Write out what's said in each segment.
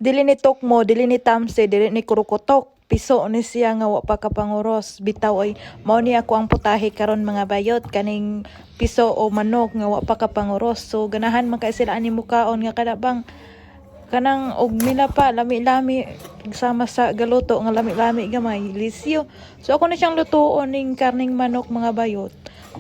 Dili ni Tokmo, dili ni Tamse, dili ni Kurukotok. Piso ni siya nga wa pa kapanguros. Bitaw ay mao ni ako ang putahe karon mga bayot kaning piso o manok nga wa pa kapanguros. So ganahan man kay sila ani mukaon nga kada bang kanang og mila pa lami-lami sama sa galuto nga lami-lami gamay lisyo. So ako na siyang lutuon ning karning manok mga bayot.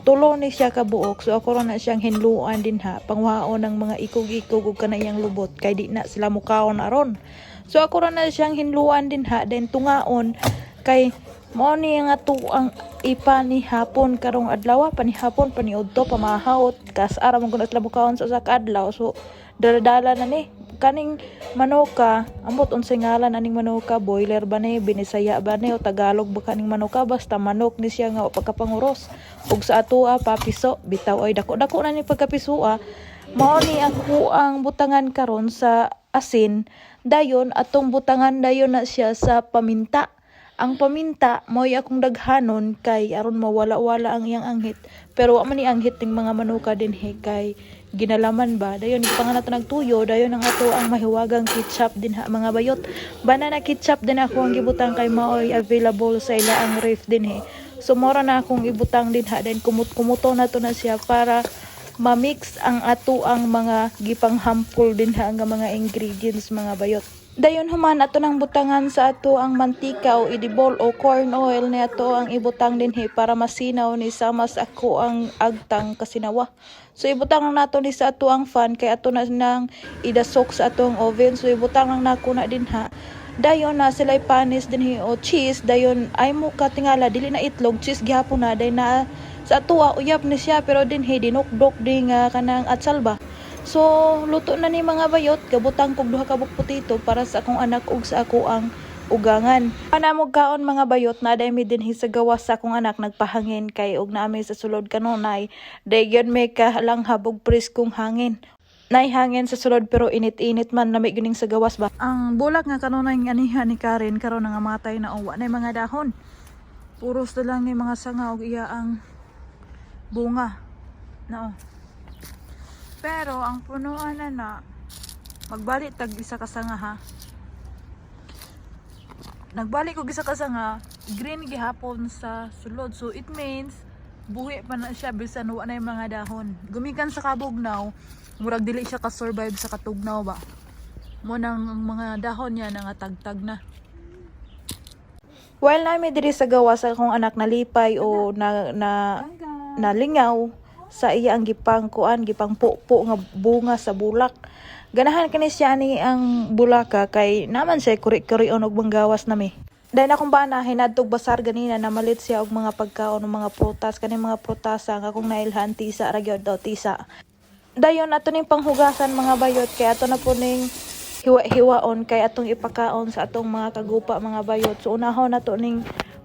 Tulo ni siya kabuok. So ako ra na siyang hinluan din ha. Pangwaon ng mga ikog-ikog ug kanayang lubot kay di na sila mukaon aron. So ako ra na siyang hinluan din ha. Then tungaon kay mao ni nga tuang ipa ni hapon karong adlaw pa ni hapon pa ni udto pamahawot kas ara man kun sila mukaon sa usa ka adlaw. So dala-dala na ni kaning manoka ambot unsay ngalan aning manoka boiler ba ni binisaya ba ni o tagalog ba kaning manoka basta manok ni siya nga pagkapanguros ug sa atoa pa piso bitaw ay dako-dako na ni pagkapisoa mao ni ako ang butangan karon sa asin dayon atong butangan dayon na siya sa paminta. Ang paminta mo'y akong daghanon kay aron mawala-wala ang iyang anghit. Pero wa man ni anghit ning mga manuka din kay ginalaman ba. Dayon ipangan nato nagtuyo, dayon ang ato ang mahiwagang ketchup din ha mga bayot. Banana ketchup din ako ang gibutang kay maoy available sa ila ang ref din So mora na akong ibutang din ha then kumuto na to na siya para ma-mix ang ato ang mga gipanghampol din ha nga mga ingredients mga bayot. Dayon human ato nang butangan sa ato ang mantika o idibol o corn oil ni ato ang ibutang dinhi para masinaw ni samas ako ang agtang kasinawa. So ibutang lang nato ni sa ato ang fan kay ato na nang idasok sa atong oven. So ibutang lang nako na din ha. Dayon na sila'y panis dinhi o cheese dayon ay mo katingala dili na itlog cheese gihapon na day na sa ato uyab ni siya pero dinhi dinukdok din nga kanang atsalba. So, luto na ni mga bayot, gabutang kog duha ka buk potato para sa akong anak ug sa ako ang ugangan. Ana mo kaon mga bayot na day mi dinhi sa gawas sa akong anak nagpahangin kay ug naami sa sulod kanunay. Dayon may kalang habog preskong hangin. Nay hangin sa sulod pero init-init man nami gining sa gawas ba. Ang bulak nga kanunay ng anihan ni Karen karon nga matay na uwa na mga dahon. Puros na lang ni mga sanga ug iya ang bunga. No. Pero ang punuan na magbalik tag isa ka sanga ha. Nagbalik og isa ka sanga, green gihapon sa sulod. So it means buhi pa na siya bisan wa na yung mga dahon. Gumikan sa kabugnaw, murag dili siya ka-survive sa katugnaw ba. Mo nang mga dahon niya nangatagtag na. While namin diri sa gawas akong anak nalipay o nalingaw sa iya ang gipang pupo nga bunga sa bulak. Ganahan kani siya ni ang bulaka kay naman siya kuri-kurion og manggawas nami. Dahil akong bana hinadtog basar ganina na malit siya og mga pagkaon og mga prutas kani mga prutasa nga kung nailhan tisa ra gyud daw tisa. Dayon ato ning panghugasan mga bayot kay ato na po ning hiwa-hiwaon kay atong ipakaon sa atong mga kagupa mga bayot. So unahon nato ning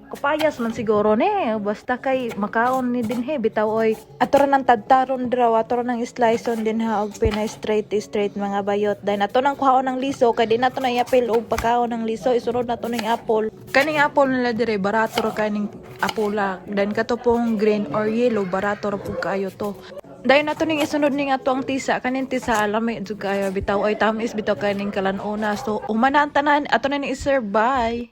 kapayas man siguro ni basta kay makaon ni dinhi bitaw oy ato ra nang tadtaron draw ato ra nang slice on din ha og pina straight mga bayot dahil ato nang kuhaon ng liso kay di nato na iapil og pagkaon ng liso isunod nato ning apple kaning apple nila dire barato ra kaning apula then kato pong green or yellow barato ra pug kaayo to. Dahil nato ning isunod ning ato ang tisa kanin tisa alami jud kayo bitaw ay tamis bitaw kaning kalanuna so humana ang tanan ato na ni serve bye.